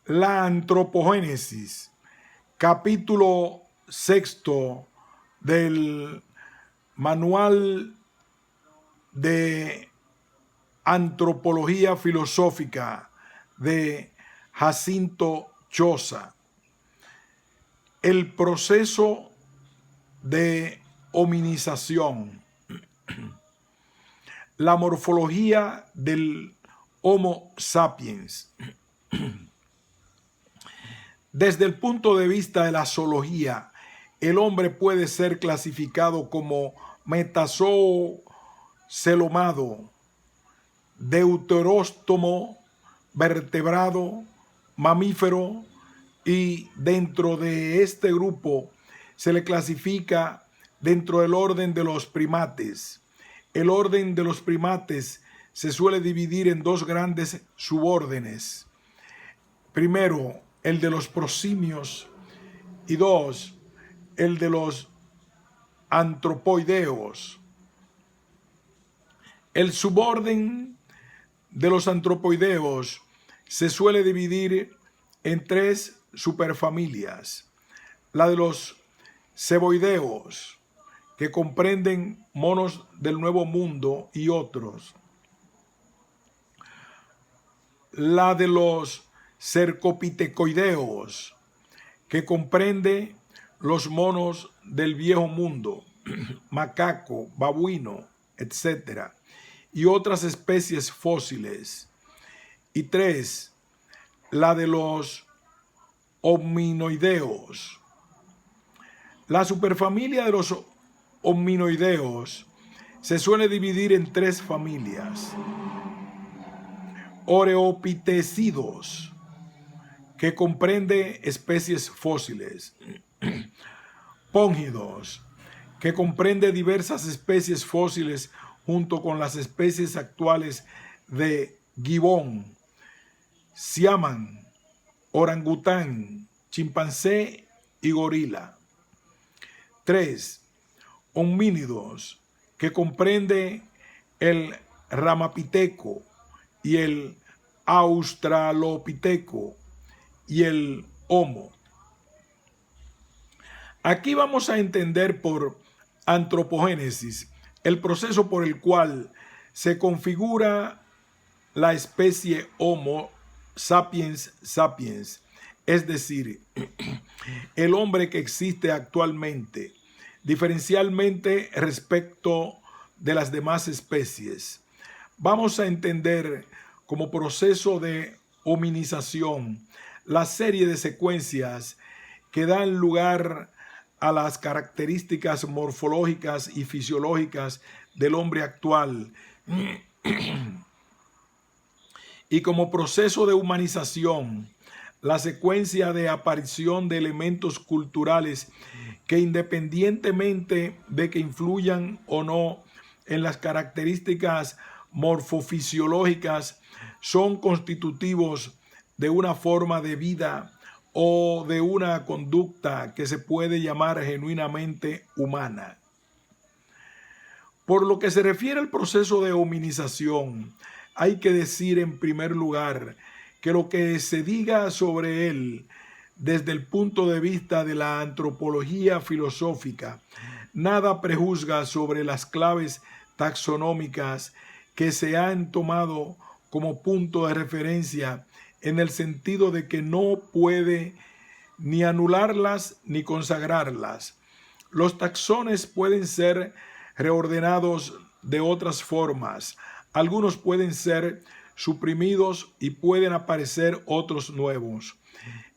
La antropogénesis, capítulo sexto del Manual de Antropología Filosófica de Jacinto Choza. El proceso de hominización. La morfología del Homo sapiens. Desde el punto de vista de la zoología, el hombre puede ser clasificado como metazoo celomado, deuteróstomo, vertebrado, mamífero, y dentro de este grupo se le clasifica dentro del orden de los primates. El orden de los primates se suele dividir en dos grandes subórdenes. Primero, el de los prosimios, y dos, el de los antropoideos. El suborden de los antropoideos se suele dividir en tres superfamilias. La de los ceboideos, que comprenden monos del Nuevo Mundo y otros. La de los cercopitecoideos, que comprende los monos del Viejo Mundo, macaco, babuino, etc., y otras especies fósiles. Y tres, la de los hominoideos. La superfamilia de los hominoideos se suele dividir en tres familias. Oreopitecidos, que comprende especies fósiles. Póngidos, que comprende diversas especies fósiles junto con las especies actuales de gibón, siamán, orangután, chimpancé y gorila. 3. Homínidos, que comprende el ramapiteco y el australopiteco y el homo. Aquí vamos a entender por antropogénesis el proceso por el cual se configura la especie Homo sapiens sapiens, es decir, el hombre que existe actualmente, diferencialmente respecto de las demás especies. Vamos a entender como proceso de hominización la serie de secuencias que dan lugar a las características morfológicas y fisiológicas del hombre actual y como proceso de humanización la secuencia de aparición de elementos culturales que, independientemente de que influyan o no en las características morfofisiológicas, son constitutivos de una forma de vida o de una conducta que se puede llamar genuinamente humana. Por lo que se refiere al proceso de hominización, hay que decir en primer lugar que lo que se diga sobre él desde el punto de vista de la antropología filosófica, nada prejuzga sobre las claves taxonómicas que se han tomado como punto de referencia, en el sentido de que no puede ni anularlas ni consagrarlas. Los taxones pueden ser reordenados de otras formas. Algunos pueden ser suprimidos y pueden aparecer otros nuevos.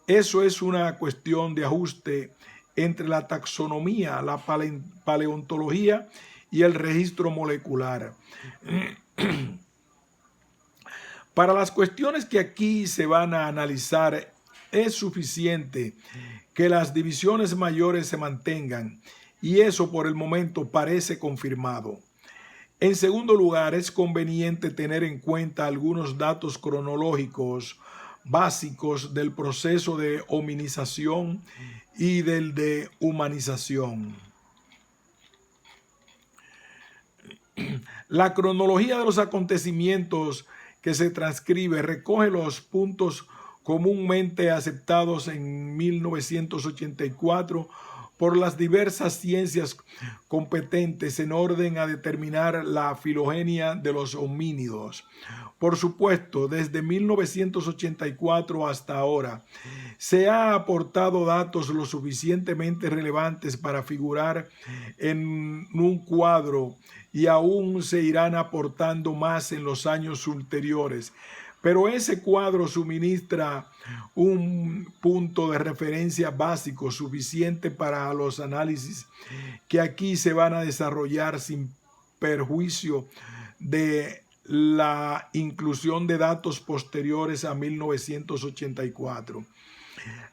Eso es una cuestión de ajuste entre la taxonomía, la paleontología y el registro molecular. Para las cuestiones que aquí se van a analizar, es suficiente que las divisiones mayores se mantengan, y eso por el momento parece confirmado. En segundo lugar, es conveniente tener en cuenta algunos datos cronológicos básicos del proceso de hominización y del de humanización. La cronología de los acontecimientos que se transcribe recoge los puntos comúnmente aceptados en 1984 por las diversas ciencias competentes en orden a determinar la filogenia de los homínidos. Por supuesto, desde 1984 hasta ahora, se ha aportado datos lo suficientemente relevantes para figurar en un cuadro y aún se irán aportando más en los años ulteriores. Pero ese cuadro suministra un punto de referencia básico suficiente para los análisis que aquí se van a desarrollar sin perjuicio de la inclusión de datos posteriores a 1984.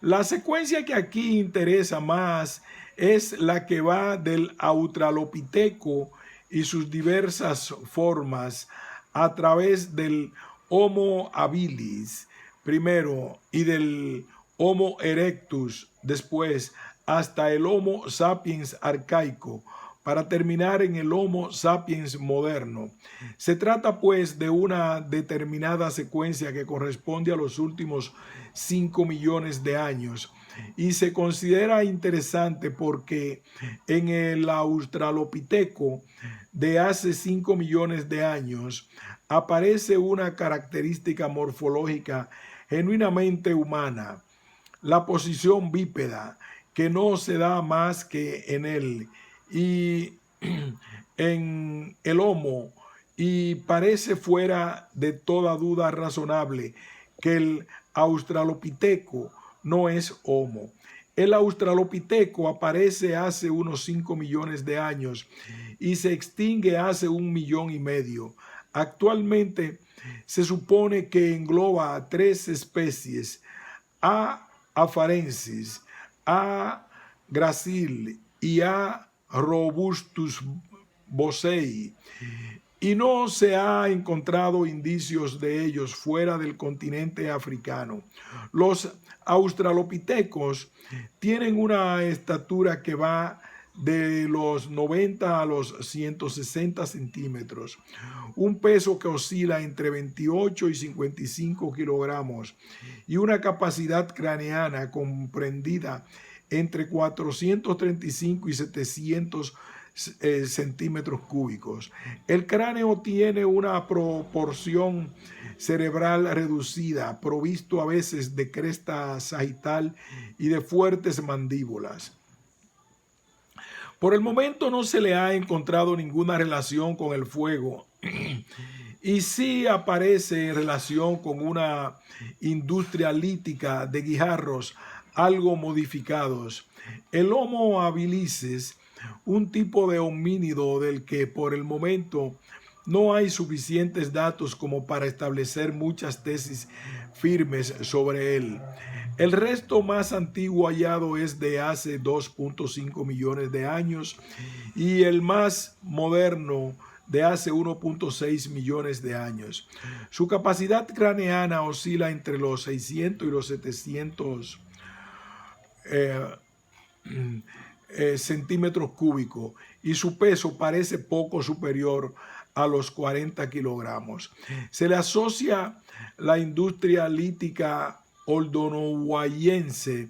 La secuencia que aquí interesa más es la que va del Australopiteco y sus diversas formas a través del Homo habilis primero y del Homo erectus después hasta el Homo sapiens arcaico para terminar en el Homo sapiens moderno. Se trata pues de una determinada secuencia que corresponde a los últimos 5 millones de años y se considera interesante porque en el Australopiteco de hace 5 millones de años aparece una característica morfológica genuinamente humana, la posición bípeda, que no se da más que en él y en el Homo, y parece fuera de toda duda razonable que el Australopiteco no es Homo. El Australopiteco aparece hace unos 5 millones de años y se extingue hace 1,5 millones. Actualmente se supone que engloba a 3 especies: A. afarensis, A. gracil y A. robustus bossei, y no se ha encontrado indicios de ellos fuera del continente africano. Los australopitecos tienen una estatura que va de los 90 a los 160 centímetros, un peso que oscila entre 28 y 55 kilogramos y una capacidad craneana comprendida entre 435 y 700 centímetros cúbicos. El cráneo tiene una proporción cerebral reducida, provisto a veces de cresta sagital y de fuertes mandíbulas. Por el momento no se le ha encontrado ninguna relación con el fuego y sí aparece en relación con una industria lítica de guijarros algo modificados. El Homo habilis, un tipo de homínido del que por el momento no hay suficientes datos como para establecer muchas tesis firmes sobre él. El resto más antiguo hallado es de hace 2,5 millones de años y el más moderno de hace 1,6 millones de años. Su capacidad craneana oscila entre los 600 y los 700 centímetros cúbicos y su peso parece poco superior a los 40 kilogramos. Se le asocia la industria lítica oldonohuayense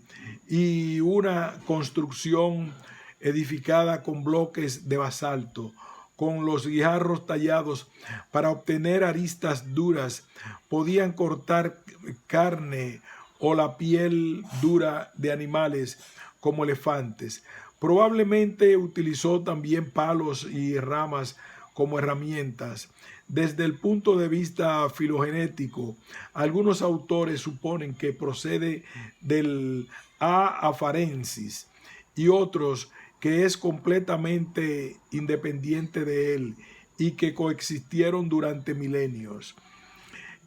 y una construcción edificada con bloques de basalto, con los guijarros tallados para obtener aristas duras, podían cortar carne o la piel dura de animales como elefantes. Probablemente utilizó también palos y ramas como herramientas. Desde el punto de vista filogenético, algunos autores suponen que procede del A. afarensis y otros que es completamente independiente de él y que coexistieron durante milenios.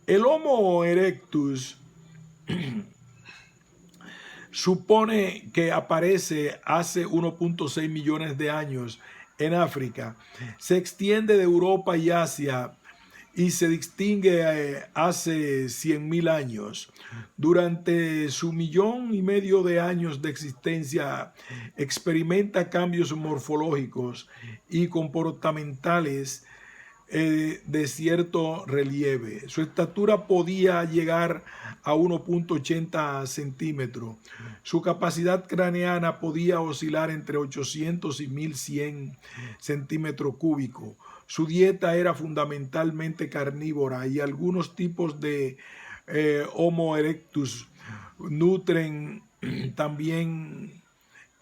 El Homo erectus supone que aparece hace 1,6 millones de años en África, se extiende de Europa y Asia y se distingue hace 100.000 años. Durante su 1,5 millones de años de existencia experimenta cambios morfológicos y comportamentales de cierto relieve. Su estatura podía llegar a 1,80 centímetros. Su capacidad craneana podía oscilar entre 800 y 1100 centímetros cúbicos. Su dieta era fundamentalmente carnívora y algunos tipos de Homo erectus nutren también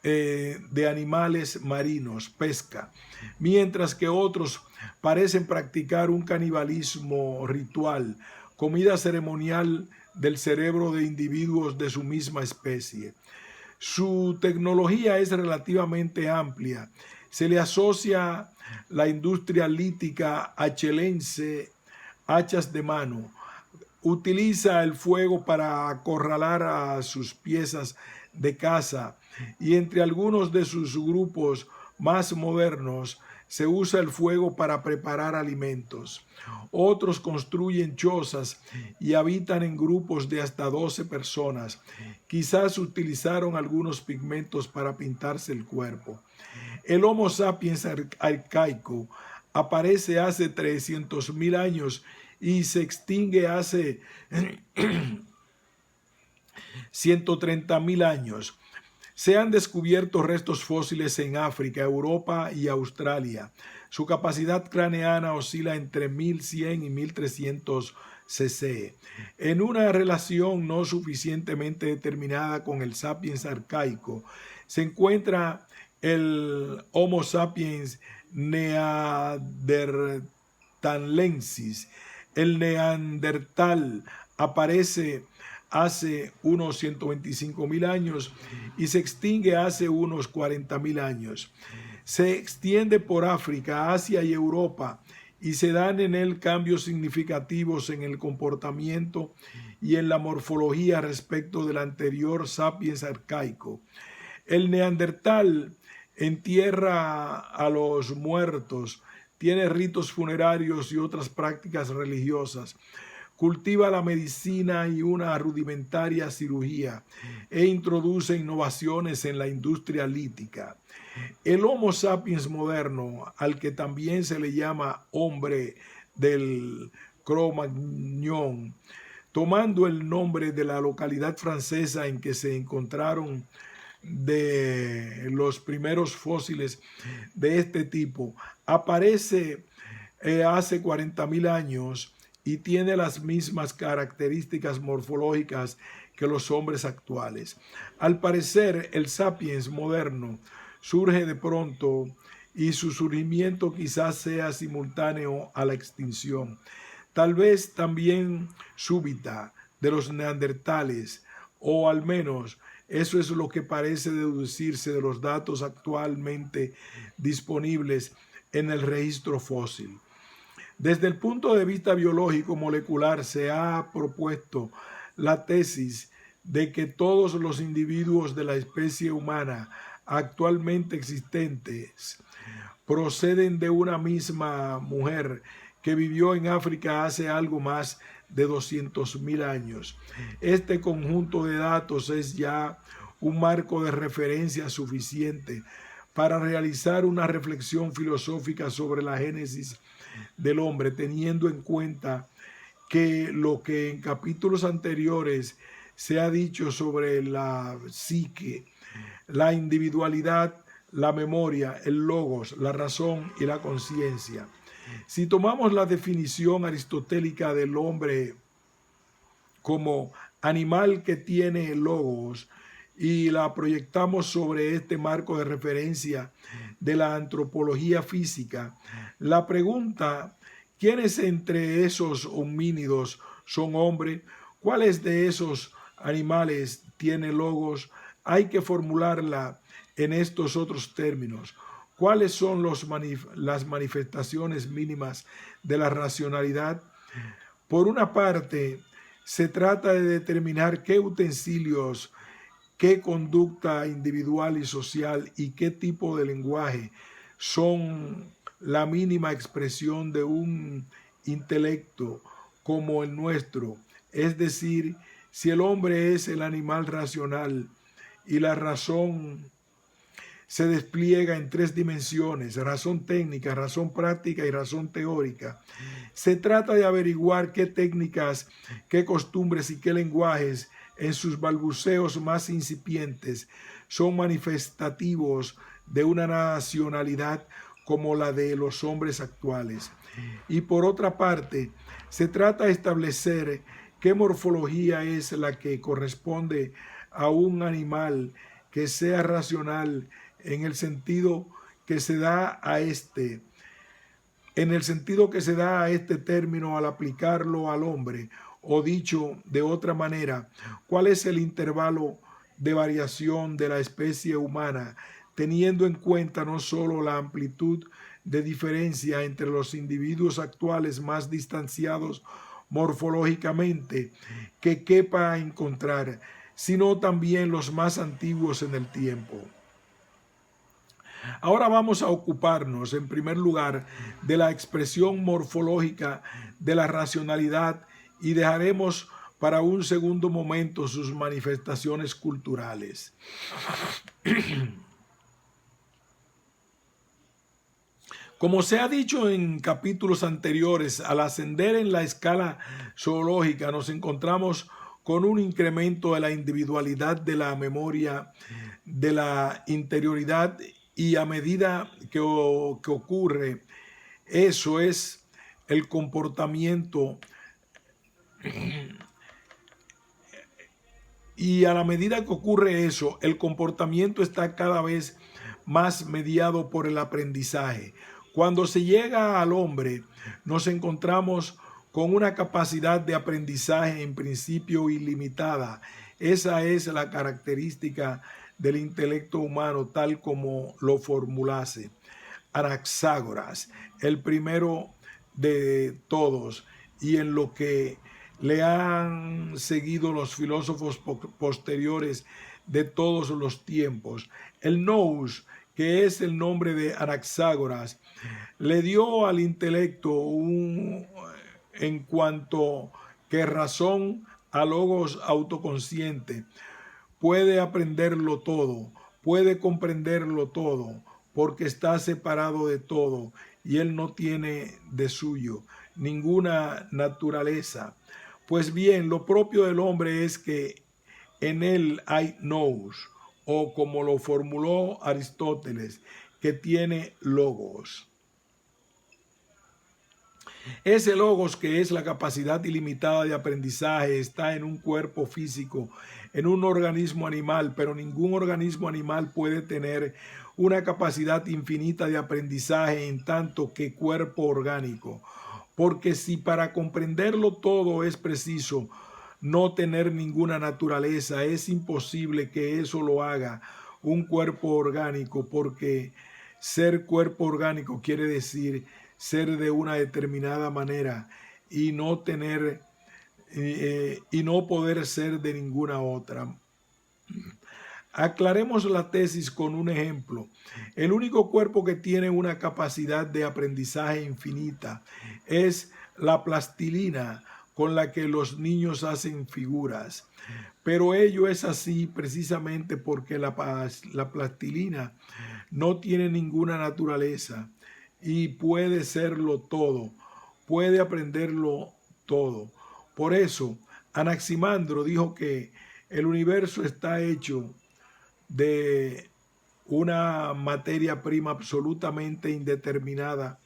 de animales marinos, pesca, mientras que otros parecen practicar un canibalismo ritual, comida ceremonial del cerebro de individuos de su misma especie. Su tecnología es relativamente amplia. Se le asocia la industria lítica achelense, hachas de mano. Utiliza el fuego para acorralar a sus piezas de caza y entre algunos de sus grupos más modernos se usa el fuego para preparar alimentos. Otros construyen chozas y habitan en grupos de hasta 12 personas. Quizás utilizaron algunos pigmentos para pintarse el cuerpo. El Homo sapiens arcaico aparece hace 300.000 años y se extingue hace 130.000 años. Se han descubierto restos fósiles en África, Europa y Australia. Su capacidad craneana oscila entre 1100 y 1300 cc. En una relación no suficientemente determinada con el sapiens arcaico, se encuentra el Homo sapiens neanderthalensis. El neandertal aparece hace unos 125.000 años y se extingue hace unos 40.000 años. Se extiende por África, Asia y Europa y se dan en él cambios significativos en el comportamiento y en la morfología respecto del anterior sapiens arcaico. El neandertal entierra a los muertos, tiene ritos funerarios y otras prácticas religiosas. Cultiva la medicina y una rudimentaria cirugía e introduce innovaciones en la industria lítica. El Homo sapiens moderno, al que también se le llama hombre del Cro-Magnon, tomando el nombre de la localidad francesa en que se encontraron de los primeros fósiles de este tipo, aparece hace 40.000 años y tiene las mismas características morfológicas que los hombres actuales. Al parecer, el sapiens moderno surge de pronto y su surgimiento quizás sea simultáneo a la extinción, tal vez también súbita, de los neandertales, o al menos eso es lo que parece deducirse de los datos actualmente disponibles en el registro fósil. Desde el punto de vista biológico molecular se ha propuesto la tesis de que todos los individuos de la especie humana actualmente existentes proceden de una misma mujer que vivió en África hace algo más de 200.000 años. Este conjunto de datos es ya un marco de referencia suficiente para realizar una reflexión filosófica sobre la génesis del hombre, teniendo en cuenta que lo que en capítulos anteriores se ha dicho sobre la psique, la individualidad, la memoria, el logos, la razón y la conciencia. Si tomamos la definición aristotélica del hombre como animal que tiene logos y la proyectamos sobre este marco de referencia de la antropología física, la pregunta, ¿quiénes entre esos homínidos son hombres? ¿Cuáles de esos animales tiene logos? Hay que formularla en estos otros términos. ¿Cuáles son las manifestaciones mínimas de la racionalidad? Por una parte, se trata de determinar qué utensilios, qué conducta individual y social y qué tipo de lenguaje son la mínima expresión de un intelecto como el nuestro. Es decir, si el hombre es el animal racional y la razón se despliega en tres dimensiones: razón técnica, razón práctica y razón teórica. Se trata de averiguar qué técnicas, qué costumbres y qué lenguajes en sus balbuceos más incipientes son manifestativos de una nacionalidad como la de los hombres actuales. Y por otra parte, se trata de establecer qué morfología es la que corresponde a un animal que sea racional en el sentido que se da a este, término al aplicarlo al hombre, o dicho de otra manera, cuál es el intervalo de variación de la especie humana, teniendo en cuenta no solo la amplitud de diferencia entre los individuos actuales más distanciados morfológicamente que quepa encontrar, sino también los más antiguos en el tiempo. Ahora vamos a ocuparnos, en primer lugar, de la expresión morfológica de la racionalidad y dejaremos para un segundo momento sus manifestaciones culturales. Como se ha dicho en capítulos anteriores, al ascender en la escala zoológica nos encontramos con un incremento de la individualidad, de la memoria, de la interioridad, y a medida que ocurre eso es el comportamiento, y a la medida que ocurre eso, el comportamiento está cada vez más mediado por el aprendizaje. Cuando se llega al hombre, nos encontramos con una capacidad de aprendizaje en principio ilimitada. Esa es la característica del intelecto humano tal como lo formulase Anaxágoras, el primero de todos, y en lo que le han seguido los filósofos posteriores de todos los tiempos. El nous, que es el nombre de Anaxágoras, le dio al intelecto en cuanto que razón a logos autoconsciente. Puede aprenderlo todo, puede comprenderlo todo, porque está separado de todo y él no tiene de suyo ninguna naturaleza. Pues bien, lo propio del hombre es que en él hay nous, o como lo formuló Aristóteles, que tiene logos. Ese logos, que es la capacidad ilimitada de aprendizaje, está en un cuerpo físico, en un organismo animal, pero ningún organismo animal puede tener una capacidad infinita de aprendizaje en tanto que cuerpo orgánico. Porque si para comprenderlo todo es preciso no tener ninguna naturaleza, es imposible que eso lo haga un cuerpo orgánico, porque ser cuerpo orgánico quiere decir ser de una determinada manera y no tener y no poder ser de ninguna otra. Aclaremos la tesis con un ejemplo. El único cuerpo que tiene una capacidad de aprendizaje infinita es la plastilina con la que los niños hacen figuras. Pero ello es así precisamente porque la plastilina no tiene ninguna naturaleza y puede serlo todo, puede aprenderlo todo. Por eso, Anaximandro dijo que el universo está hecho de una materia prima absolutamente indeterminada,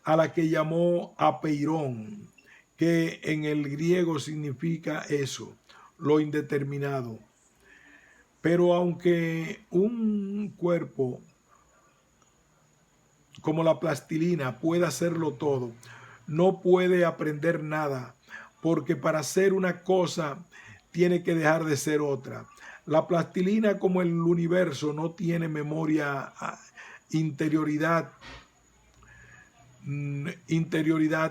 a la que llamó apeirón, que en el griego significa eso, lo indeterminado. Pero aunque un cuerpo como la plastilina puede hacerlo todo, no puede aprender nada, porque para ser una cosa tiene que dejar de ser otra. La plastilina, como el universo, no tiene memoria, interioridad.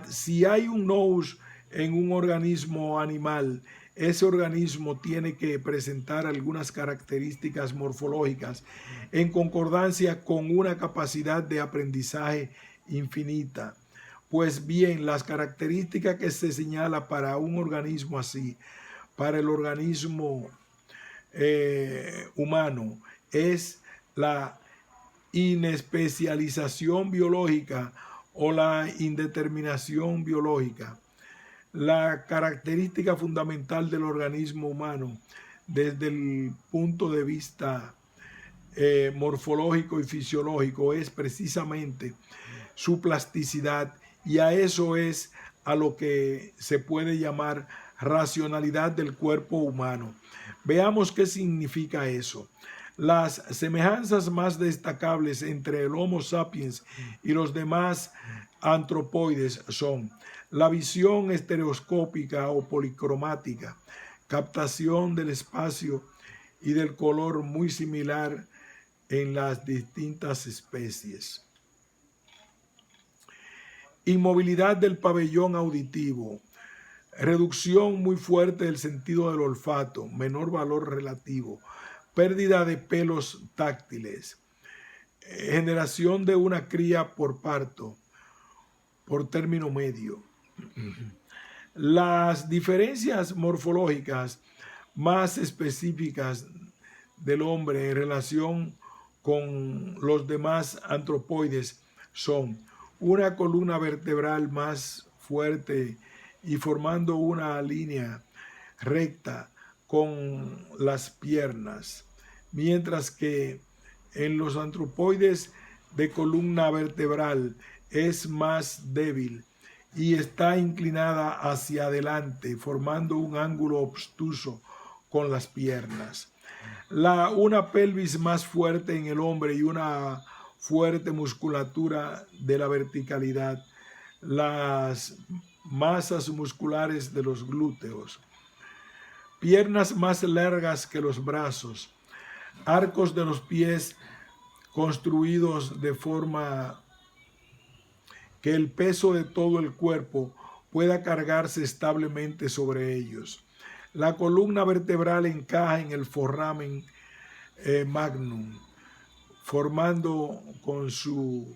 Si hay un nous en un organismo animal, ese organismo tiene que presentar algunas características morfológicas en concordancia con una capacidad de aprendizaje infinita. Pues bien, las características que se señala para un organismo así, para el organismo humano, es la inespecialización biológica o la indeterminación biológica. La característica fundamental del organismo humano desde el punto de vista morfológico y fisiológico es precisamente su plasticidad, y a eso es a lo que se puede llamar racionalidad del cuerpo humano. Veamos qué significa eso. Las semejanzas más destacables entre el Homo sapiens y los demás antropoides son la visión estereoscópica o policromática, captación del espacio y del color muy similar en las distintas especies. Inmovilidad del pabellón auditivo, reducción muy fuerte del sentido del olfato, menor valor relativo, pérdida de pelos táctiles, generación de una cría por parto, por término medio. Las diferencias morfológicas más específicas del hombre en relación con los demás antropoides son una columna vertebral más fuerte y formando una línea recta con las piernas, mientras que en los antropoides de columna vertebral es más débil y está inclinada hacia adelante, formando un ángulo obtuso con las piernas. Una pelvis más fuerte en el hombre y una fuerte musculatura de la verticalidad, las masas musculares de los glúteos, piernas más largas que los brazos, arcos de los pies construidos de forma que el peso de todo el cuerpo pueda cargarse establemente sobre ellos. La columna vertebral encaja en el foramen magnum, formando con su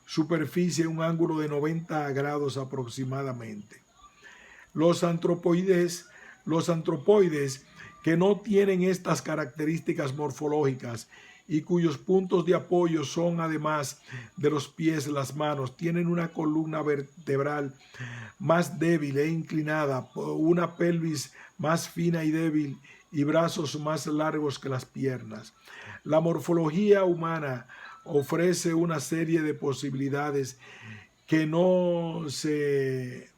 superficie un ángulo de 90 grados aproximadamente. Los antropoides que no tienen estas características morfológicas y cuyos puntos de apoyo son, además de los pies, las manos, tienen una columna vertebral más débil e inclinada, una pelvis más fina y débil y brazos más largos que las piernas. La morfología humana ofrece una serie de posibilidades que no se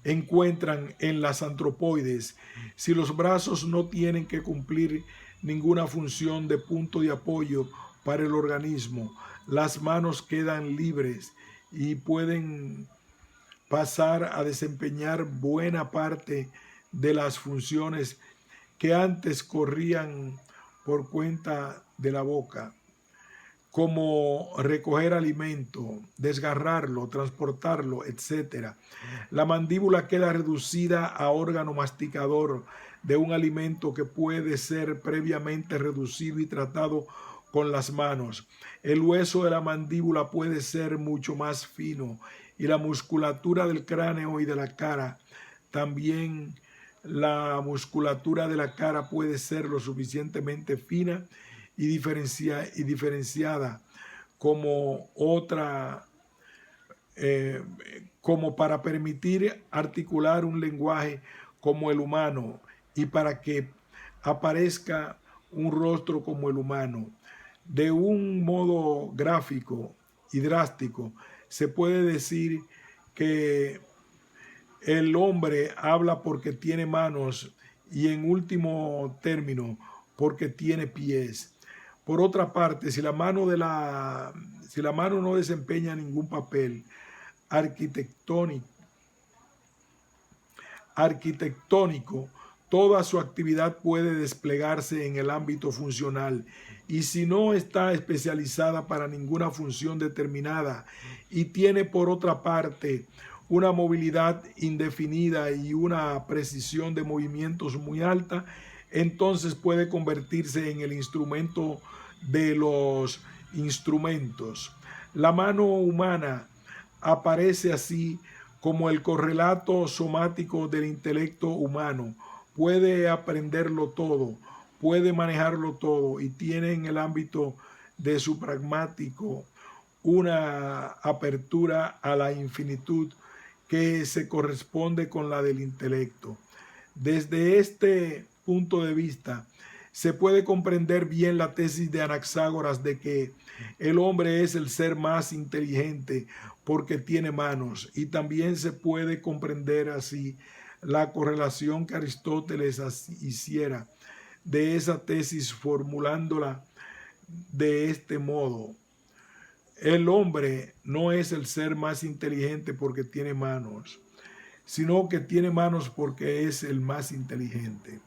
encuentran en las antropoides. Si los brazos no tienen que cumplir ninguna función de punto de apoyo para el organismo, las manos quedan libres y pueden pasar a desempeñar buena parte de las funciones que antes corrían por cuenta de la boca, como recoger alimento, desgarrarlo, transportarlo, etc. La mandíbula queda reducida a órgano masticador de un alimento que puede ser previamente reducido y tratado con las manos. El hueso de la mandíbula puede ser mucho más fino y la musculatura del cráneo y de la cara también. La musculatura de la cara puede ser lo suficientemente fina y diferenciada como para permitir articular un lenguaje como el humano y para que aparezca un rostro como el humano. De un modo gráfico y drástico, se puede decir que el hombre habla porque tiene manos y, en último término, porque tiene pies. Por otra parte, si la mano no desempeña ningún papel arquitectónico, toda su actividad puede desplegarse en el ámbito funcional, y si no está especializada para ninguna función determinada y tiene, por otra parte, una movilidad indefinida y una precisión de movimientos muy alta, entonces puede convertirse en el instrumento de los instrumentos. La mano humana aparece así como el correlato somático del intelecto humano. Puede aprenderlo todo, puede manejarlo todo y tiene en el ámbito de su pragmático una apertura a la infinitud que se corresponde con la del intelecto. Desde este punto de vista, se puede comprender bien la tesis de Anaxágoras de que el hombre es el ser más inteligente porque tiene manos, y también se puede comprender así la correlación que Aristóteles hiciera de esa tesis formulándola de este modo: el hombre no es el ser más inteligente porque tiene manos, sino que tiene manos porque es el más inteligente.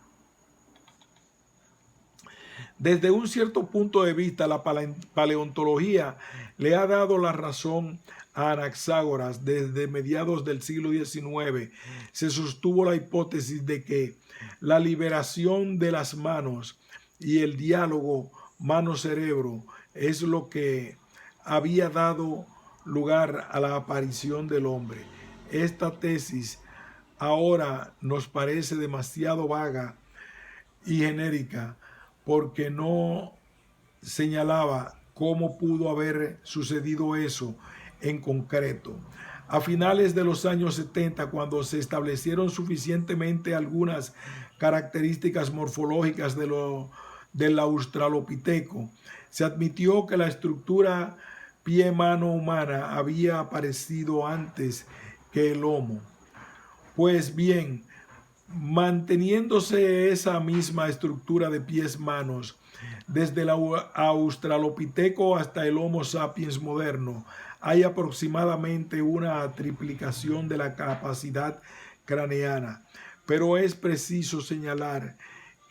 Desde un cierto punto de vista, la paleontología le ha dado la razón a Anaxágoras. Desde mediados del siglo XIX se sostuvo la hipótesis de que la liberación de las manos y el diálogo mano-cerebro es lo que había dado lugar a la aparición del hombre. Esta tesis ahora nos parece demasiado vaga y genérica porque no señalaba cómo pudo haber sucedido eso en concreto. A finales de los años 70, cuando se establecieron suficientemente algunas características morfológicas del australopiteco, se admitió que la estructura pie-mano humana había aparecido antes que el Homo. Pues bien, manteniéndose esa misma estructura de pies-manos desde el australopiteco hasta el Homo sapiens moderno, hay aproximadamente una triplicación de la capacidad craneana, pero es preciso señalar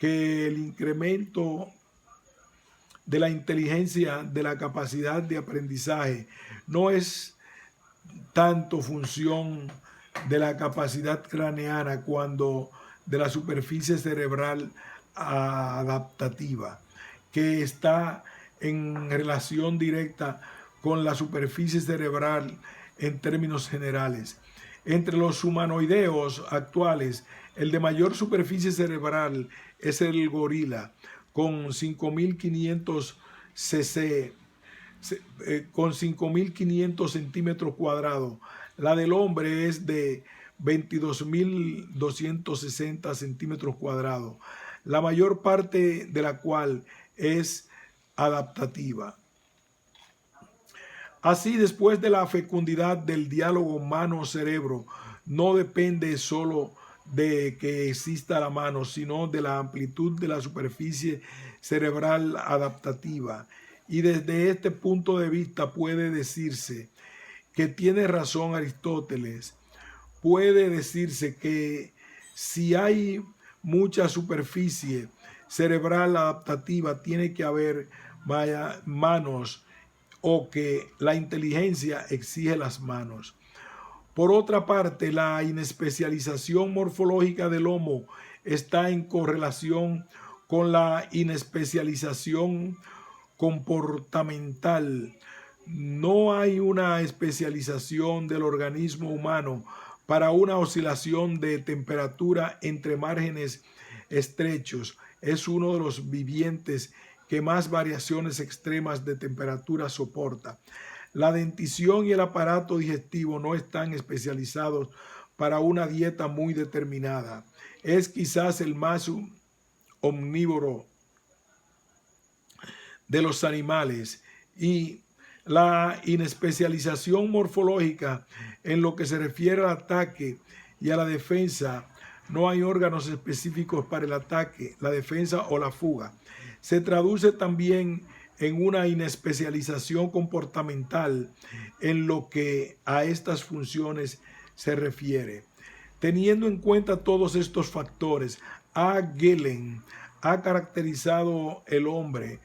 que el incremento de la inteligencia, de la capacidad de aprendizaje, no es tanto función de la capacidad craneana cuando de la superficie cerebral adaptativa, que está en relación directa con la superficie cerebral en términos generales. Entre los humanoideos actuales, el de mayor superficie cerebral es el gorila, con 5.500 cc, con 5.500 centímetros cuadrados. La del hombre es de 22.260 centímetros cuadrados, la mayor parte de la cual es adaptativa. Así, después de la fecundidad del diálogo mano-cerebro, no depende solo de que exista la mano, sino de la amplitud de la superficie cerebral adaptativa. Y desde este punto de vista puede decirse que tiene razón Aristóteles. Puede decirse que si hay mucha superficie cerebral adaptativa, tiene que haber manos, o que la inteligencia exige las manos. Por otra parte, la inespecialización morfológica del Homo está en correlación con la inespecialización comportamental. No hay una especialización del organismo humano para una oscilación de temperatura entre márgenes estrechos. Es uno de los vivientes que más variaciones extremas de temperatura soporta. La dentición y el aparato digestivo no están especializados para una dieta muy determinada. Es quizás el más omnívoro de los animales, y la inespecialización morfológica en lo que se refiere al ataque y a la defensa. No hay órganos específicos para el ataque, la defensa o la fuga. Se traduce también en una inespecialización comportamental en lo que a estas funciones se refiere. Teniendo en cuenta todos estos factores, A. Gehlen ha caracterizado el hombre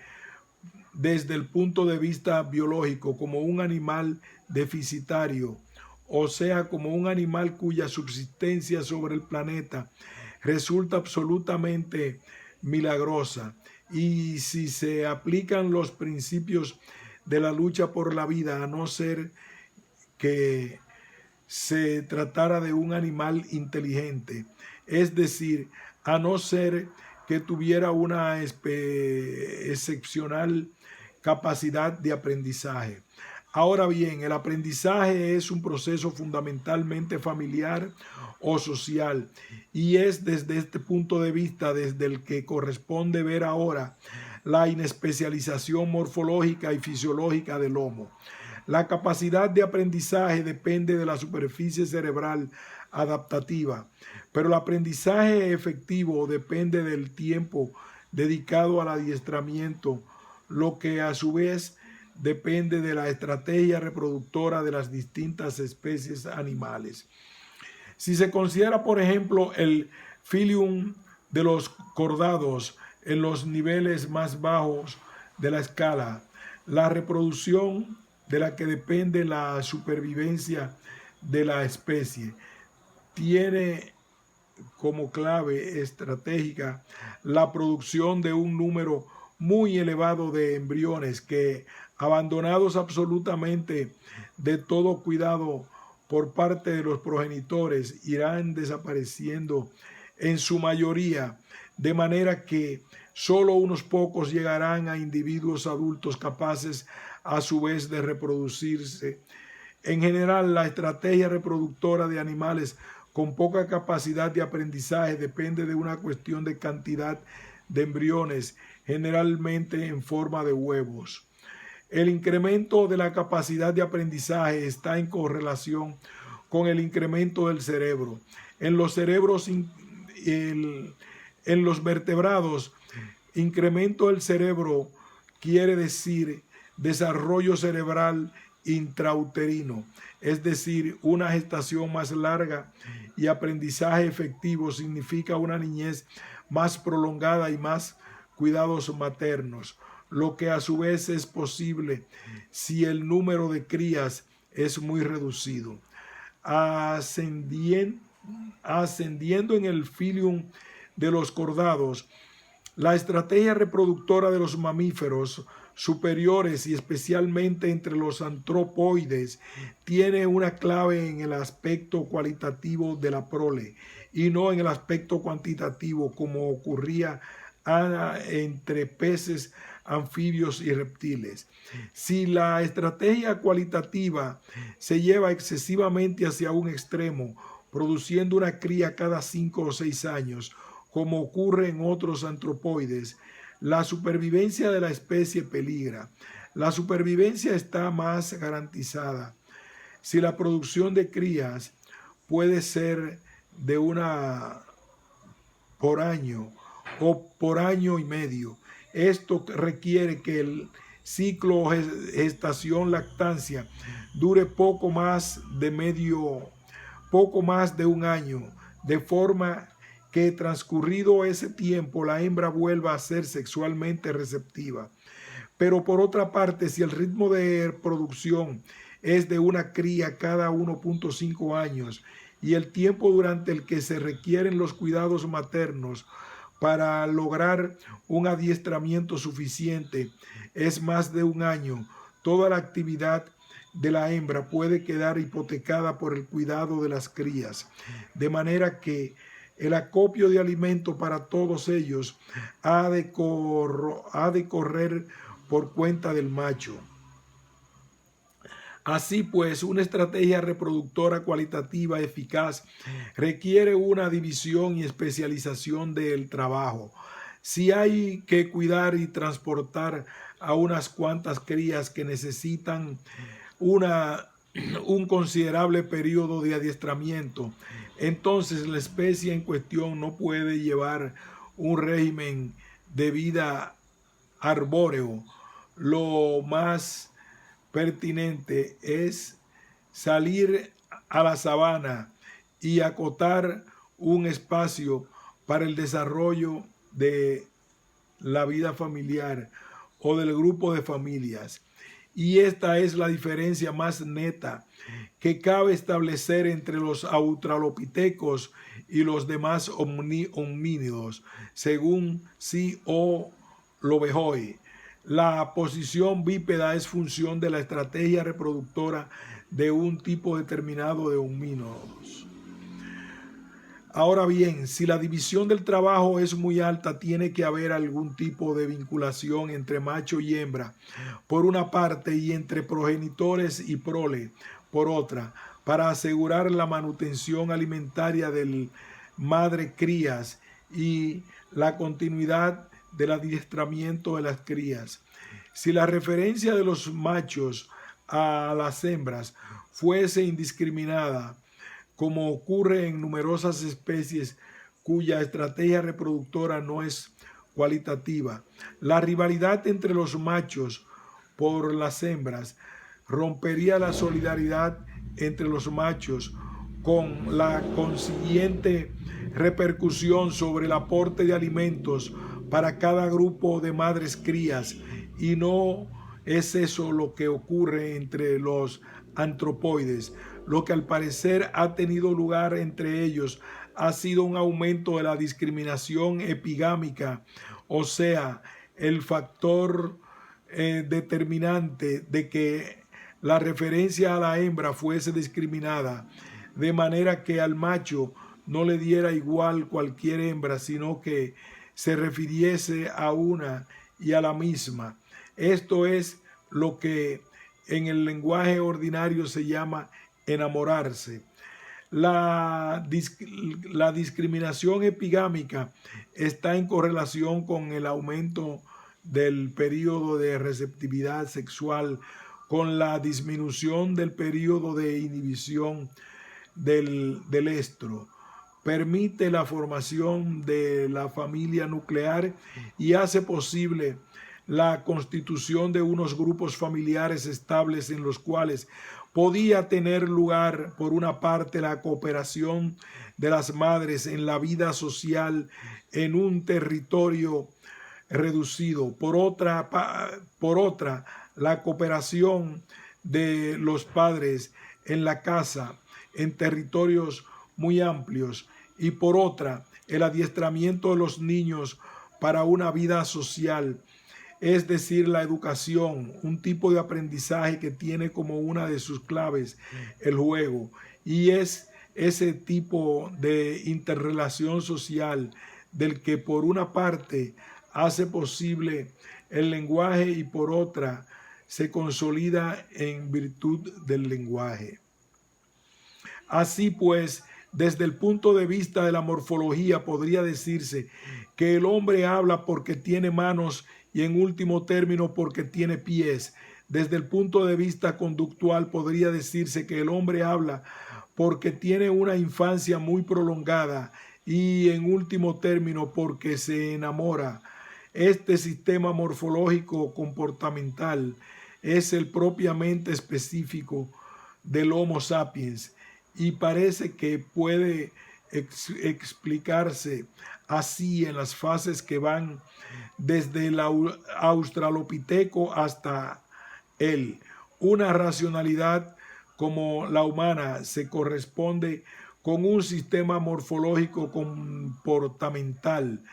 desde el punto de vista biológico como un animal deficitario, o sea, como un animal cuya subsistencia sobre el planeta resulta absolutamente milagrosa. Y si se aplican los principios de la lucha por la vida, a no ser que se tratara de un animal inteligente, es decir, a no ser que tuviera una excepcional capacidad de aprendizaje. Ahora bien, el aprendizaje es un proceso fundamentalmente familiar o social y es desde este punto de vista desde el que corresponde ver ahora la inespecialización morfológica y fisiológica del Homo. La capacidad de aprendizaje depende de la superficie cerebral adaptativa, pero el aprendizaje efectivo depende del tiempo dedicado al adiestramiento, lo que a su vez depende de la estrategia reproductora de las distintas especies animales. Si se considera, por ejemplo, el filium de los cordados en los niveles más bajos de la escala, la reproducción de la que depende la supervivencia de la especie tiene como clave estratégica la producción de un número muy elevado de embriones que, abandonados absolutamente de todo cuidado por parte de los progenitores, irán desapareciendo en su mayoría, de manera que solo unos pocos llegarán a individuos adultos capaces a su vez de reproducirse. En general, la estrategia reproductora de animales con poca capacidad de aprendizaje depende de una cuestión de cantidad de embriones, generalmente en forma de huevos. El incremento de la capacidad de aprendizaje está en correlación con el incremento del cerebro. En los cerebros, en los vertebrados, incremento del cerebro quiere decir desarrollo cerebral intrauterino, es decir, una gestación más larga, y aprendizaje efectivo significa una niñez más prolongada y más cuidados maternos, lo que a su vez es posible si el número de crías es muy reducido. Ascendiendo en el filium de los cordados, la estrategia reproductora de los mamíferos superiores y especialmente entre los antropoides tiene una clave en el aspecto cualitativo de la prole y no en el aspecto cuantitativo como ocurría entre peces, anfibios y reptiles. Si la estrategia cualitativa se lleva excesivamente hacia un extremo, produciendo una cría cada 5 o 6 años, como ocurre en otros antropoides, la supervivencia de la especie peligra. La supervivencia está más garantizada si la producción de crías puede ser de una por año o por año y medio. Esto requiere que el ciclo gestación-lactancia dure poco más de un año, de forma que transcurrido ese tiempo la hembra vuelva a ser sexualmente receptiva. Pero por otra parte, si el ritmo de producción es de una cría cada 1.5 años y el tiempo durante el que se requieren los cuidados maternos para lograr un adiestramiento suficiente es más de un año, toda la actividad de la hembra puede quedar hipotecada por el cuidado de las crías, de manera que el acopio de alimento para todos ellos ha de correr por cuenta del macho. Así pues, una estrategia reproductora cualitativa eficaz requiere una división y especialización del trabajo. Si hay que cuidar y transportar a unas cuantas crías que necesitan un considerable periodo de adiestramiento, entonces la especie en cuestión no puede llevar un régimen de vida arbóreo. Lo más pertinente es salir a la sabana y acotar un espacio para el desarrollo de la vida familiar o del grupo de familias. Y esta es la diferencia más neta que cabe establecer entre los australopitecos y los demás homínidos, según C. O. Lovejoy. La posición bípeda es función de la estrategia reproductora de un tipo determinado de homínidos. Ahora bien, si la división del trabajo es muy alta, tiene que haber algún tipo de vinculación entre macho y hembra, por una parte, y entre progenitores y prole, por otra, para asegurar la manutención alimentaria del madre crías y la continuidad del adiestramiento de las crías. Si la referencia de los machos a las hembras fuese indiscriminada, como ocurre en numerosas especies cuya estrategia reproductora no es cualitativa, la rivalidad entre los machos por las hembras rompería la solidaridad entre los machos, con la consiguiente repercusión sobre el aporte de alimentos para cada grupo de madres crías, y no es eso lo que ocurre entre los antropoides. Lo que al parecer ha tenido lugar entre ellos ha sido un aumento de la discriminación epigámica, o sea, el factor determinante de que la referencia a la hembra fuese discriminada, de manera que al macho no le diera igual cualquier hembra, sino que se refiriese a una y a la misma. Esto es lo que en el lenguaje ordinario se llama enamorarse. La discriminación epigámica está en correlación con el aumento del periodo de receptividad sexual, con la disminución del periodo de inhibición del estro. Permite la formación de la familia nuclear y hace posible la constitución de unos grupos familiares estables en los cuales podía tener lugar, por una parte, la cooperación de las madres en la vida social en un territorio reducido, por otra, la cooperación de los padres en la casa en territorios muy amplios, y por otra, el adiestramiento de los niños para una vida social, es decir, la educación, un tipo de aprendizaje que tiene como una de sus claves el juego, y es ese tipo de interrelación social del que por una parte hace posible el lenguaje y por otra se consolida en virtud del lenguaje. Así pues, desde el punto de vista de la morfología podría decirse que el hombre habla porque tiene manos y en último término porque tiene pies. Desde el punto de vista conductual podría decirse que el hombre habla porque tiene una infancia muy prolongada y en último término porque se enamora. Este sistema morfológico comportamental es el propiamente específico del Homo sapiens y parece que puede explicarse así en las fases que van desde el australopiteco hasta él. Una racionalidad como la humana se corresponde con un sistema morfológico comportamental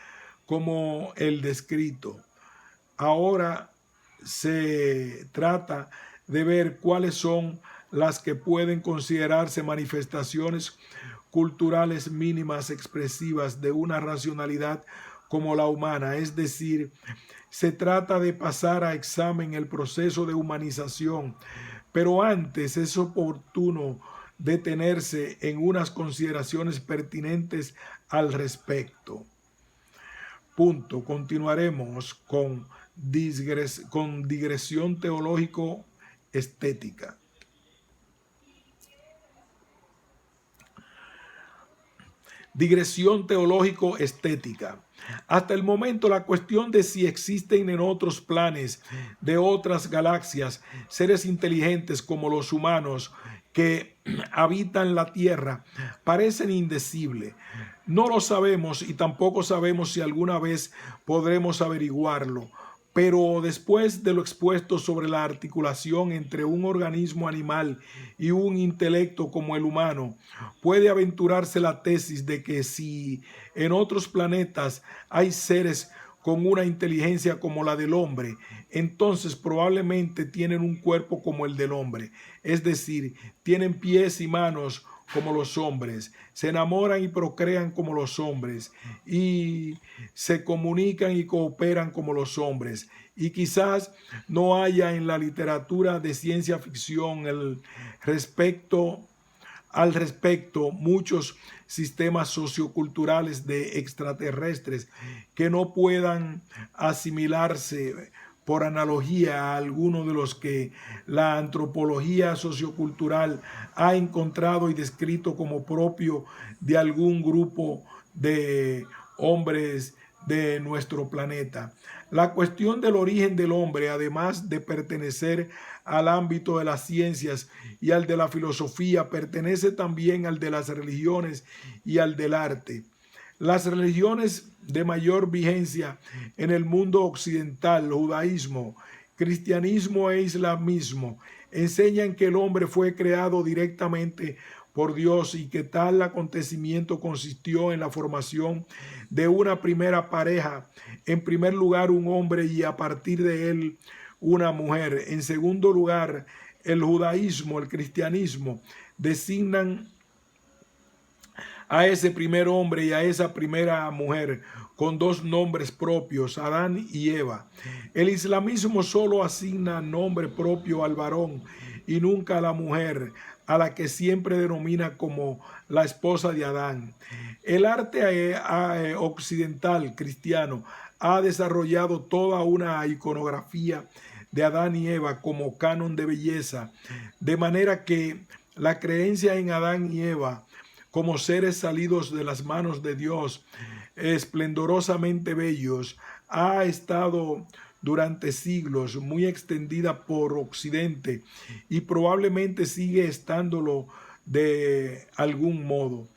como el descrito. Ahora se trata de ver cuáles son las que pueden considerarse manifestaciones culturales mínimas expresivas de una racionalidad como la humana, es decir, se trata de pasar a examen el proceso de humanización, pero antes es oportuno detenerse en unas consideraciones pertinentes al respecto. Punto. Continuaremos con digresión teológico-estética. Digresión teológico-estética. Hasta el momento, la cuestión de si existen en otros planes de otras galaxias seres inteligentes como los humanos que habitan la Tierra parecen indecible. No lo sabemos y tampoco sabemos si alguna vez podremos averiguarlo. Pero después de lo expuesto sobre la articulación entre un organismo animal y un intelecto como el humano, puede aventurarse la tesis de que si en otros planetas hay seres con una inteligencia como la del hombre, entonces probablemente tienen un cuerpo como el del hombre, es decir, tienen pies y manos como los hombres, se enamoran y procrean como los hombres, y se comunican y cooperan como los hombres. Y quizás no haya en la literatura de ciencia ficción al respecto muchos sistemas socioculturales de extraterrestres que no puedan asimilarse por analogía a alguno de los que la antropología sociocultural ha encontrado y descrito como propio de algún grupo de hombres de nuestro planeta. La cuestión del origen del hombre, además de pertenecer al ámbito de las ciencias y al de la filosofía, pertenece también al de las religiones y al del arte. Las religiones de mayor vigencia en el mundo occidental, judaísmo, cristianismo e islamismo, enseñan que el hombre fue creado directamente por Dios y que tal acontecimiento consistió en la formación de una primera pareja, en primer lugar un hombre y a partir de él una mujer. En segundo lugar, el judaísmo, el cristianismo designan a ese primer hombre y a esa primera mujer con dos nombres propios, Adán y Eva. El islamismo solo asigna nombre propio al varón y nunca a la mujer, a la que siempre denomina como la esposa de Adán. El arte occidental cristiano ha desarrollado toda una iconografía de Adán y Eva como canon de belleza, de manera que la creencia en Adán y Eva como seres salidos de las manos de Dios, esplendorosamente bellos, ha estado durante siglos muy extendida por Occidente y probablemente sigue estándolo de algún modo.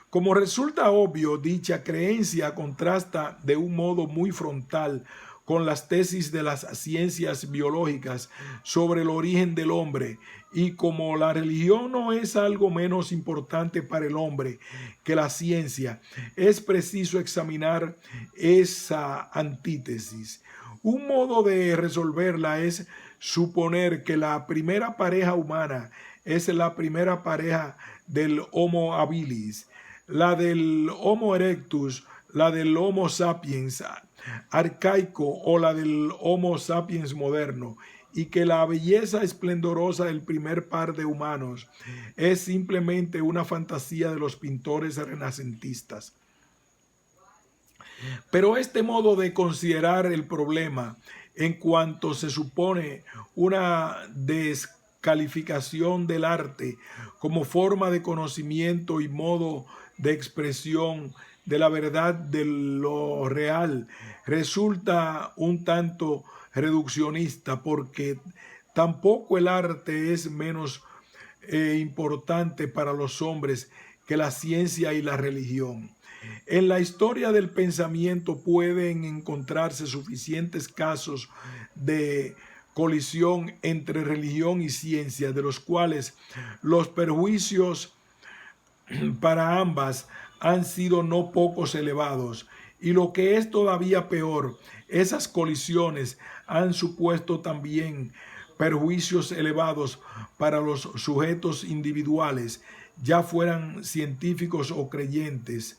Como resulta obvio, dicha creencia contrasta de un modo muy frontal con las tesis de las ciencias biológicas sobre el origen del hombre, y como la religión no es algo menos importante para el hombre que la ciencia, es preciso examinar esa antítesis. Un modo de resolverla es suponer que la primera pareja humana es la primera pareja del Homo habilis, la del Homo erectus, la del Homo sapiens arcaico o la del Homo sapiens moderno, y que la belleza esplendorosa del primer par de humanos es simplemente una fantasía de los pintores renacentistas. Pero este modo de considerar el problema en cuanto se supone una descalificación del arte como forma de conocimiento y modo de expresión de la verdad de lo real resulta un tanto reduccionista, porque tampoco el arte es menos importante para los hombres que la ciencia y la religión. En la historia del pensamiento pueden encontrarse suficientes casos de colisión entre religión y ciencia, de los cuales los perjuicios para ambas han sido no pocos elevados. Y lo que es todavía peor, esas colisiones han supuesto también perjuicios elevados para los sujetos individuales, ya fueran científicos o creyentes,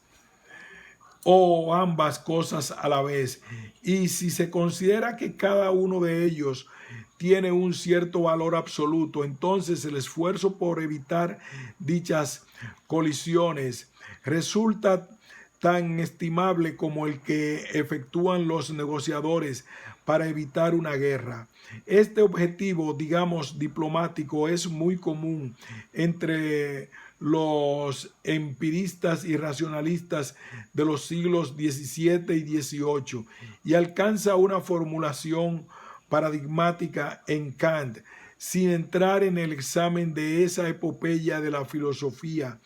o ambas cosas a la vez. Y si se considera que cada uno de ellos tiene un cierto valor absoluto, entonces el esfuerzo por evitar dichas colisiones resulta tan estimable como el que efectúan los negociadores para evitar una guerra. Este objetivo, digamos, diplomático, es muy común entre los empiristas y racionalistas de los siglos XVII y XVIII y alcanza una formulación paradigmática en Kant. Sin entrar en el examen de esa epopeya de la filosofía,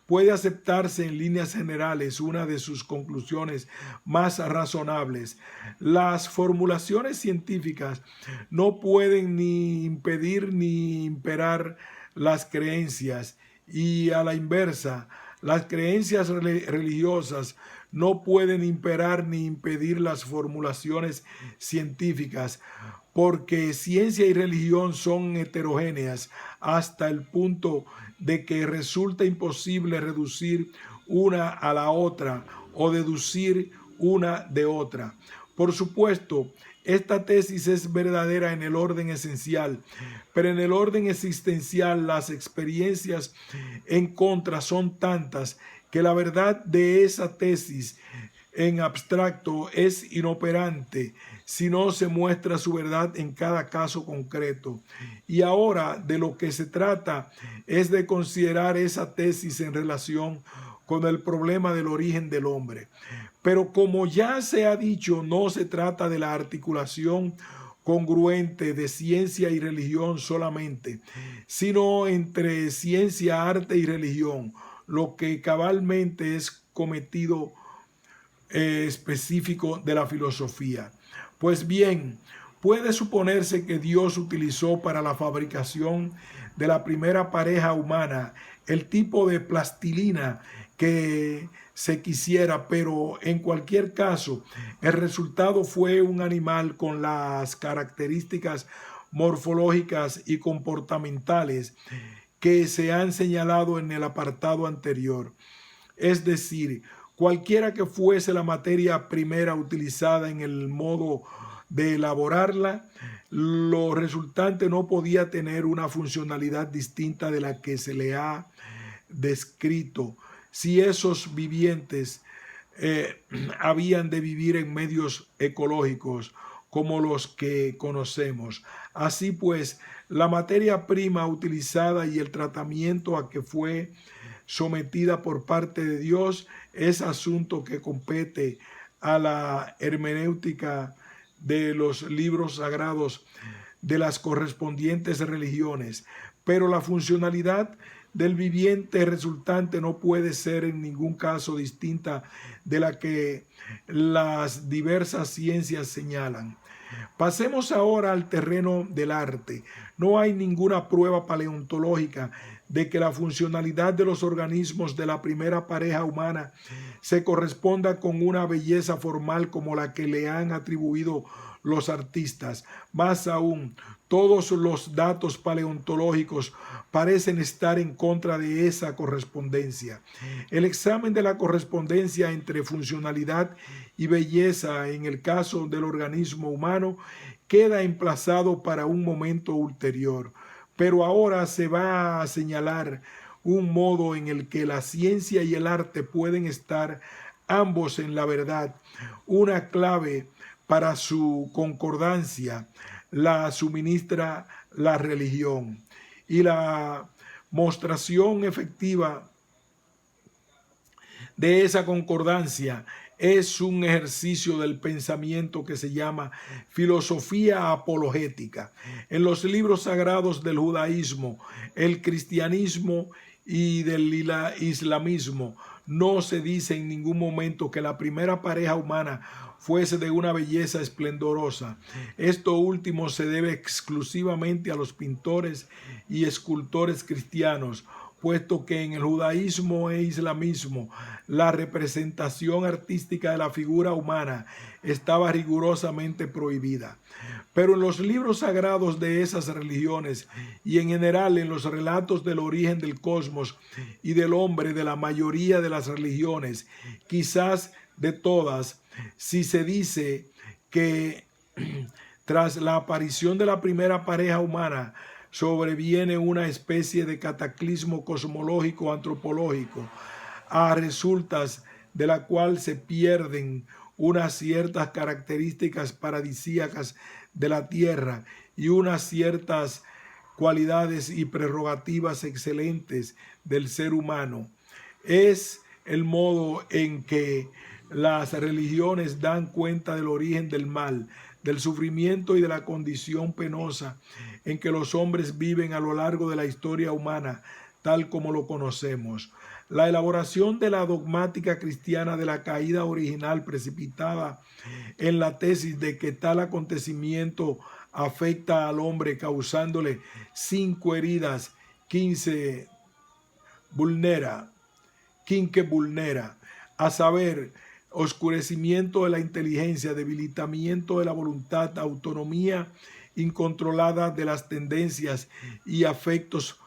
puede aceptarse en líneas generales una de sus conclusiones más razonables. Las formulaciones científicas no pueden ni impedir ni imperar las creencias, y a la inversa, las creencias religiosas no pueden imperar ni impedir las formulaciones científicas, porque ciencia y religión son heterogéneas hasta el punto de que resulta imposible reducir una a la otra o deducir una de otra. Por supuesto, esta tesis es verdadera en el orden esencial, pero en el orden existencial las experiencias en contra son tantas que la verdad de esa tesis en abstracto es inoperante si no se muestra su verdad en cada caso concreto. Y ahora de lo que se trata es de considerar esa tesis en relación con el problema del origen del hombre. Pero como ya se ha dicho, no se trata de la articulación congruente de ciencia y religión solamente, sino entre ciencia, arte y religión, lo que cabalmente es cometido específico de la filosofía. Pues bien, puede suponerse que Dios utilizó para la fabricación de la primera pareja humana el tipo de plastilina que se quisiera, pero en cualquier caso, el resultado fue un animal con las características morfológicas y comportamentales que se han señalado en el apartado anterior. Es decir, cualquiera que fuese la materia primera utilizada en el modo de elaborarla, lo resultante no podía tener una funcionalidad distinta de la que se le ha descrito. Si esos vivientes habían de vivir en medios ecológicos como los que conocemos. Así pues, la materia prima utilizada y el tratamiento a que fue sometida por parte de Dios es asunto que compete a la hermenéutica de los libros sagrados de las correspondientes religiones, pero la funcionalidad del viviente resultante no puede ser en ningún caso distinta de la que las diversas ciencias señalan. Pasemos ahora al terreno del arte. No hay ninguna prueba paleontológica de que la funcionalidad de los organismos de la primera pareja humana se corresponda con una belleza formal como la que le han atribuido los artistas. Más aún, todos los datos paleontológicos parecen estar en contra de esa correspondencia. El examen de la correspondencia entre funcionalidad y belleza en el caso del organismo humano queda emplazado para un momento ulterior. Pero ahora se va a señalar un modo en el que la ciencia y el arte pueden estar ambos en la verdad. Una clave para su concordancia la suministra la religión, y la mostración efectiva de esa concordancia es un ejercicio del pensamiento que se llama filosofía apologética. En los libros sagrados del judaísmo, el cristianismo y del islamismo no se dice en ningún momento que la primera pareja humana fuese de una belleza esplendorosa. Esto último se debe exclusivamente a los pintores y escultores cristianos, puesto que en el judaísmo e islamismo la representación artística de la figura humana estaba rigurosamente prohibida. Pero en los libros sagrados de esas religiones y en general en los relatos del origen del cosmos y del hombre de la mayoría de las religiones, quizás de todas, si se dice que tras la aparición de la primera pareja humana sobreviene una especie de cataclismo cosmológico antropológico, a resultas de la cual se pierden unas ciertas características paradisíacas de la tierra y unas ciertas cualidades y prerrogativas excelentes del ser humano. Es el modo en que las religiones dan cuenta del origen del mal, del sufrimiento y de la condición penosa en que los hombres viven a lo largo de la historia humana, tal como lo conocemos. La elaboración de la dogmática cristiana de la caída original precipitada en la tesis de que tal acontecimiento afecta al hombre causándole 5 heridas, 15 vulnera, a saber, oscurecimiento de la inteligencia, debilitamiento de la voluntad, autonomía incontrolada de las tendencias y afectos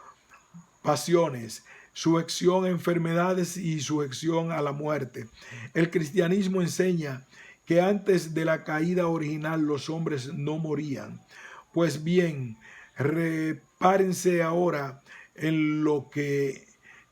pasiones, sujeción a enfermedades y sujeción a la muerte. El cristianismo enseña que antes de la caída original los hombres no morían. Pues bien, repárense ahora en lo que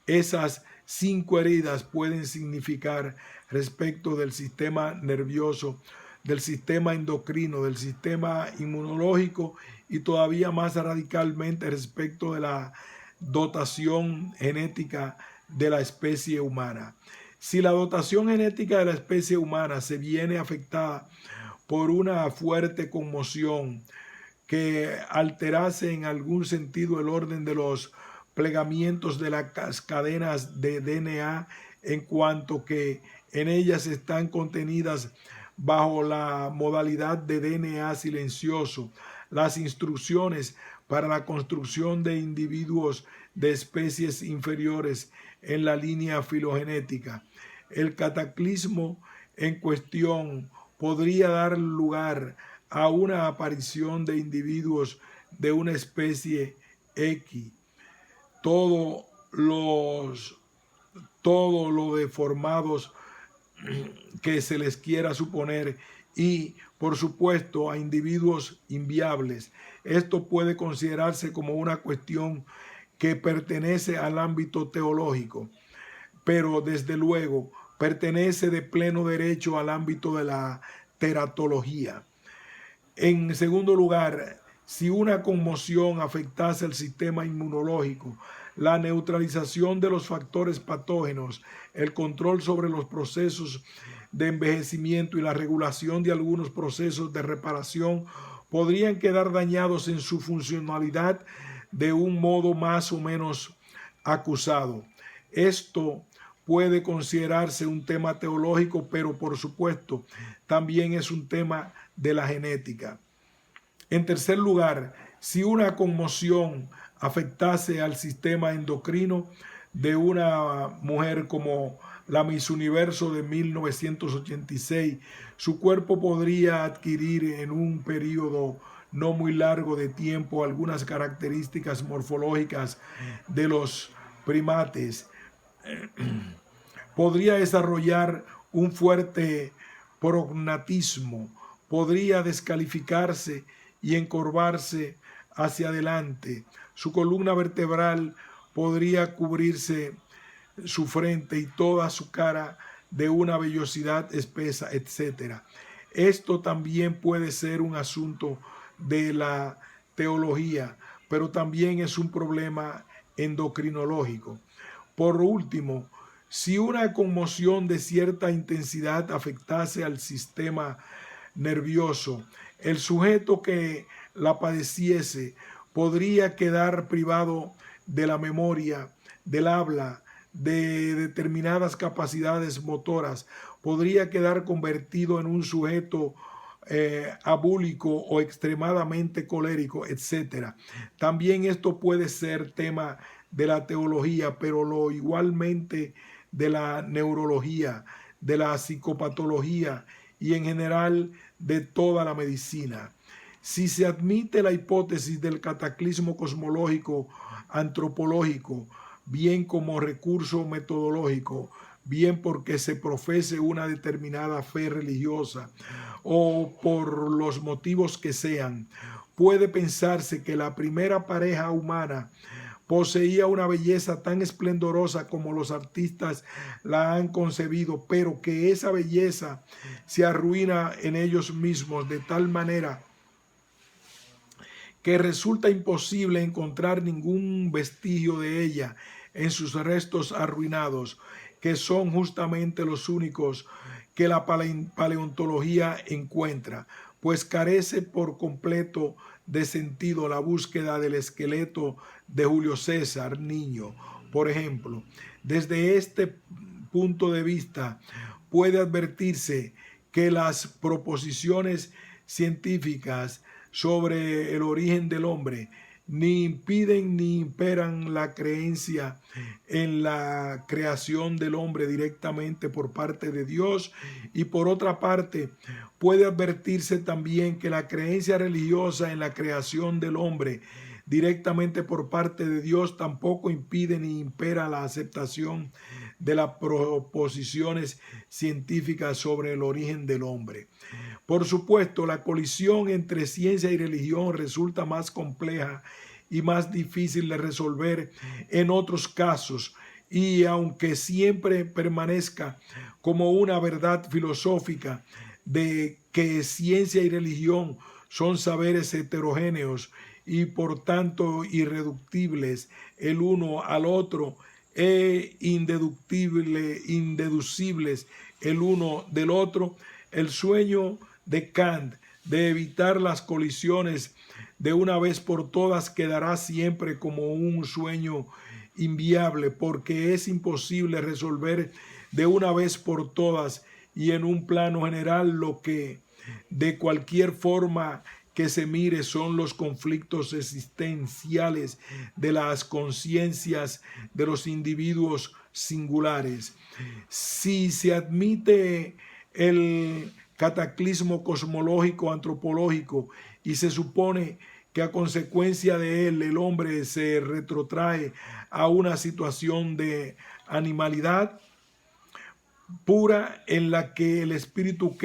esas 5 heridas pueden significar respecto del sistema nervioso, del sistema endocrino, del sistema inmunológico y todavía más radicalmente respecto de la dotación genética de la especie humana. Si la dotación genética de la especie humana se viene afectada por una fuerte conmoción que alterase en algún sentido el orden de los plegamientos de las cadenas de DNA, en cuanto que en ellas están contenidas bajo la modalidad de DNA silencioso las instrucciones para la construcción de individuos de especies inferiores en la línea filogenética. El cataclismo en cuestión podría dar lugar a una aparición de individuos de una especie X. Todos los deformados que se les quiera suponer y, por supuesto, a individuos inviables. Esto puede considerarse como una cuestión que pertenece al ámbito teológico, pero desde luego pertenece de pleno derecho al ámbito de la teratología. En segundo lugar, si una conmoción afectase el sistema inmunológico, la neutralización de los factores patógenos, el control sobre los procesos de envejecimiento y la regulación de algunos procesos de reparación podrían quedar dañados en su funcionalidad de un modo más o menos acusado. Esto puede considerarse un tema teológico, pero por supuesto también es un tema de la genética. En tercer lugar, si una conmoción afectase al sistema endocrino de una mujer como la Miss Universo de 1986, su cuerpo podría adquirir en un periodo no muy largo de tiempo algunas características morfológicas de los primates. Podría desarrollar un fuerte prognatismo, podría descalificarse y encorvarse hacia adelante. Su columna vertebral podría cubrirse su frente y toda su cara de una vellosidad espesa, etc. Esto también puede ser un asunto de la teología, pero también es un problema endocrinológico. Por último, si una conmoción de cierta intensidad afectase al sistema nervioso, el sujeto que la padeciese podría quedar privado de la memoria, del habla, de determinadas capacidades motoras, podría quedar convertido en un sujeto abúlico o extremadamente colérico, etc. También esto puede ser tema de la teología, pero lo igualmente de la neurología, de la psicopatología y en general de toda la medicina. Si se admite la hipótesis del cataclismo cosmológico antropológico, bien como recurso metodológico, bien porque se profese una determinada fe religiosa o por los motivos que sean, puede pensarse que la primera pareja humana poseía una belleza tan esplendorosa como los artistas la han concebido, pero que esa belleza se arruina en ellos mismos de tal manera que resulta imposible encontrar ningún vestigio de ella en sus restos arruinados, que son justamente los únicos que la paleontología encuentra, pues carece por completo de sentido la búsqueda del esqueleto de Julio César niño, por ejemplo. Desde este punto de vista puede advertirse que las proposiciones científicas sobre el origen del hombre ni impiden ni imperan la creencia en la creación del hombre directamente por parte de Dios, y por otra parte puede advertirse también que la creencia religiosa en la creación del hombre directamente por parte de Dios, tampoco impide ni impera la aceptación de las proposiciones científicas sobre el origen del hombre. Por supuesto, la colisión entre ciencia y religión resulta más compleja y más difícil de resolver en otros casos, y aunque siempre permanezca como una verdad filosófica de que ciencia y religión son saberes heterogéneos y por tanto irreductibles el uno al otro e indeducibles el uno del otro, el sueño de Kant de evitar las colisiones de una vez por todas quedará siempre como un sueño inviable, porque es imposible resolver de una vez por todas y en un plano general lo que de cualquier forma que se mire son los conflictos existenciales de las conciencias de los individuos singulares. Si se admite el cataclismo cosmológico antropológico y se supone que a consecuencia de él el hombre se retrotrae a una situación de animalidad pura en la que el espíritu queda